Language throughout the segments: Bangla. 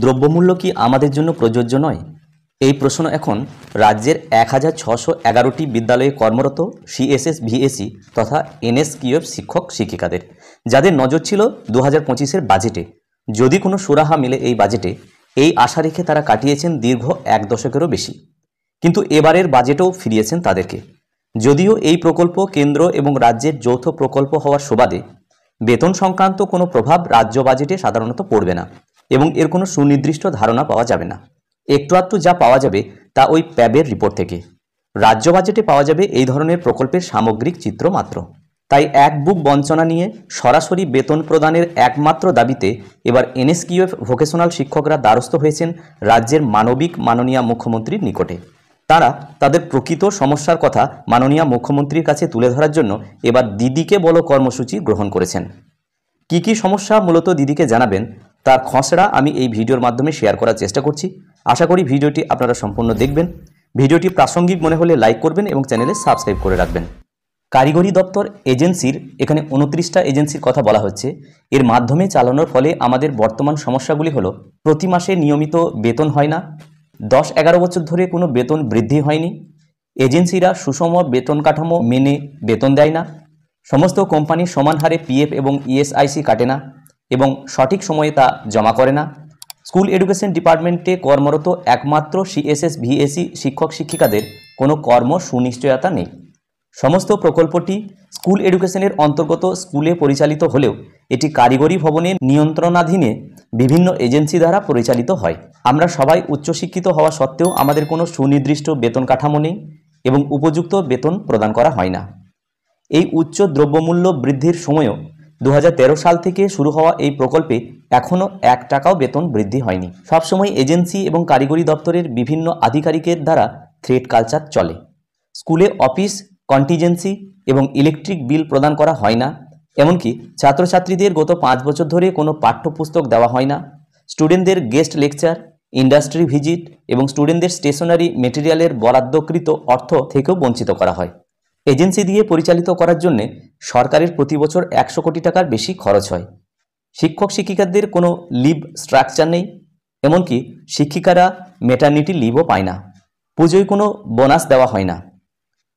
দ্রব্যমূল্য কি আমাদের জন্য প্রযোজ্য নয়? এই প্রশ্ন এখন রাজ্যের 1611টি বিদ্যালয়ে কর্মরত সিএসএস ভিএসি তথা এনএসকিউএফ শিক্ষক শিক্ষিকাদের, যাদের নজর ছিল 2025-এর বাজেটে যদি কোনো সুরাহা মিলে এই বাজেটে, এই আশা রেখে তারা কাটিয়েছেন দীর্ঘ 1 দশকেরও বেশি। কিন্তু এবারের বাজেটেও ফিরিয়েছেন তাদেরকে। যদিও এই প্রকল্প কেন্দ্র এবং রাজ্যের যৌথ প্রকল্প হওয়ার সুবাদে বেতন সংক্রান্ত কোনো প্রভাব রাজ্য বাজেটে সাধারণত পড়বে না এবং এর কোনো সুনির্দিষ্ট ধারণা পাওয়া যাবে না। একটু আধটু যা পাওয়া যাবে তা ওই প্যাবের রিপোর্ট থেকে। রাজ্য বাজেটে পাওয়া যাবে এই ধরনের প্রকল্পের সামগ্রিক চিত্র মাত্র। তাই এক বুক বঞ্চনা নিয়ে সরাসরি বেতন প্রদানের একমাত্র দাবিতে এবার এনএসকিউএফ ভোকেশনাল শিক্ষকরা দ্বারস্থ হয়েছেন রাজ্যের মাননীয় মুখ্যমন্ত্রীর নিকটে। তারা তাদের প্রকৃত সমস্যার কথা মাননীয় মুখ্যমন্ত্রীর কাছে তুলে ধরার জন্য এবার দিদিকে বলো কর্মসূচি গ্রহণ করেছেন। কি কি সমস্যা মূলত দিদিকে জানাবেন তার খসড়া আমি এই ভিডিওর মাধ্যমে শেয়ার করার চেষ্টা করছি। আশা করি ভিডিওটি আপনারা সম্পূর্ণ দেখবেন। ভিডিওটি প্রাসঙ্গিক মনে হলে লাইক করবেন এবং চ্যানেলে সাবস্ক্রাইব করে রাখবেন। কারিগরি দপ্তর এজেন্সির এখানে 29টা এজেন্সির কথা বলা হচ্ছে। এর মাধ্যমে চালানোর ফলে আমাদের বর্তমান সমস্যাগুলি হলো, প্রতি মাসে নিয়মিত বেতন হয় না, 10-11 বছর ধরে কোনো বেতন বৃদ্ধি হয়নি, এজেন্সিরা সুষম বেতন কাঠামো মেনে বেতন দেয় না, সমস্ত কোম্পানি সমান হারে পিএফ এবং ইএসআইসি কাটে না এবং সঠিক সময়ে তা জমা করে না, স্কুল এডুকেশন ডিপার্টমেন্টে কর্মরত একমাত্র সিএসএস ভিএসি শিক্ষক শিক্ষিকাদের কোনো কর্ম সুনিশ্চয়তা নেই। সমস্ত প্রকল্পটি স্কুল এডুকেশনের অন্তর্গত স্কুলে পরিচালিত হলেও এটি কারিগরি ভবনের নিয়ন্ত্রণাধীনে বিভিন্ন এজেন্সি দ্বারা পরিচালিত হয়। আমরা সবাই উচ্চশিক্ষিত হওয়া সত্ত্বেও আমাদের কোনো সুনির্দিষ্ট বেতন কাঠামো নেই এবং উপযুক্ত বেতন প্রদান করা হয় না। এই উচ্চ দ্রব্যমূল্য বৃদ্ধির সময়ও 2013 সাল থেকে শুরু হওয়া এই প্রকল্পে এখনও 1 টাকাও বেতন বৃদ্ধি হয়নি। সবসময় এজেন্সি এবং কারিগরি দপ্তরের বিভিন্ন আধিকারিকের দ্বারা থ্রেট কালচার চলে। স্কুলে অফিস কন্টিজেন্সি এবং ইলেকট্রিক বিল প্রদান করা হয় না। এমনকি ছাত্রছাত্রীদের গত 5 বছর ধরে কোনো পাঠ্যপুস্তক দেওয়া হয় না। স্টুডেন্টদের গেস্ট লেকচার, ইন্ডাস্ট্রি ভিজিট এবং স্টুডেন্টদের স্টেশনারি মেটেরিয়ালের বরাদ্দকৃত অর্থ থেকেও বঞ্চিত করা হয়। এজেন্সি দিয়ে পরিচালিত করার জন্য সরকারের প্রতি বছর 100 কোটি টাকার বেশি খরচ হয়। শিক্ষক শিক্ষিকাদের কোনো লিভ স্ট্রাকচার নেই, এমনকি শিক্ষিকারা ম্যাটারনিটি লিভও পায় না। পুজোয় কোনো বোনাস দেওয়া হয় না।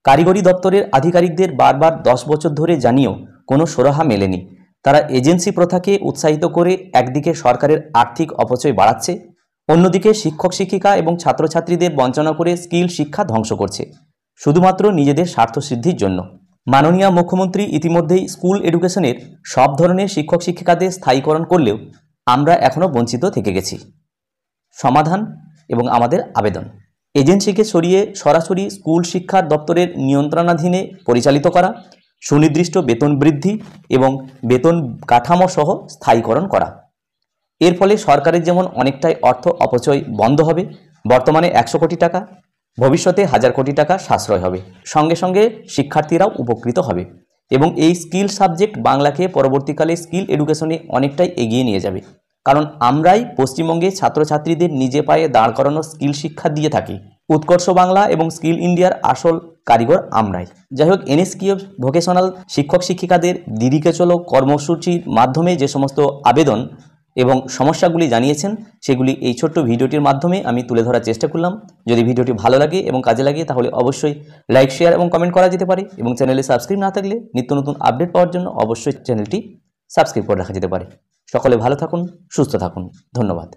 কারিগরি দপ্তরের আধিকারিকদের বারবার 10 বছর ধরে জানিয়েও কোনো সুরাহা মেলেনি। তারা এজেন্সি প্রথাকে উৎসাহিত করে একদিকে সরকারের আর্থিক অপচয় বাড়াচ্ছে, অন্যদিকে শিক্ষক শিক্ষিকা এবং ছাত্রছাত্রীদের বঞ্চনা করে স্কিল শিক্ষা ধ্বংস করছে শুধুমাত্র নিজেদের স্বার্থসিদ্ধির জন্য। মাননীয় মুখ্যমন্ত্রী ইতিমধ্যেই স্কুল এডুকেশনের সব ধরনের শিক্ষক শিক্ষিকাদের স্থায়ীকরণ করলেও আমরা এখনও বঞ্চিত থেকে গেছি। সমাধান এবং আমাদের আবেদন, এজেন্সিকে সরিয়ে সরাসরি স্কুল শিক্ষা দপ্তরের নিয়ন্ত্রণাধীনে পরিচালিত করা, সুনির্দিষ্ট বেতন বৃদ্ধি এবং বেতন কাঠামো সহ স্থায়ীকরণ করা। এর ফলে সরকারের যেমন অনেকটাই অর্থ অপচয় বন্ধ হবে, বর্তমানে 100 কোটি টাকা, ভবিষ্যতে 1000 কোটি টাকা সাশ্রয় হবে, সঙ্গে সঙ্গে শিক্ষার্থীরাও উপকৃত হবে এবং এই স্কিল সাবজেক্ট বাংলাকে পরবর্তীকালে স্কিল এডুকেশনে অনেকটাই এগিয়ে নিয়ে যাবে। কারণ আমরাই পশ্চিমবঙ্গে ছাত্রছাত্রীদের নিজে পায়ে দাঁড় করানো স্কিল শিক্ষা দিয়ে থাকি। উৎকর্ষ বাংলা এবং স্কিল ইন্ডিয়ার আসল কারিগর আমরাই। যাই হোক, এনএসকিউএফ ভোকেশনাল শিক্ষক শিক্ষিকাদের দিদিকে চলো কর্মসূচির মাধ্যমে যে সমস্ত আবেদন এবং সমস্যাগুলি জানিয়েছেন সেগুলি এই ছোট্ট ভিডিওটির মাধ্যমে আমি তুলে ধরার চেষ্টা করলাম। যদি ভিডিওটি ভালো লাগে এবং কাজে লাগে তাহলে অবশ্যই লাইক, শেয়ার এবং কমেন্ট করা যেতে পারে এবং চ্যানেলে সাবস্ক্রাইব না থাকলে নিত্য নতুন আপডেট পাওয়ার জন্য অবশ্যই চ্যানেলটি সাবস্ক্রাইব করে রাখা যেতে পারে। সকলে ভালো থাকুন, সুস্থ থাকুন, ধন্যবাদ।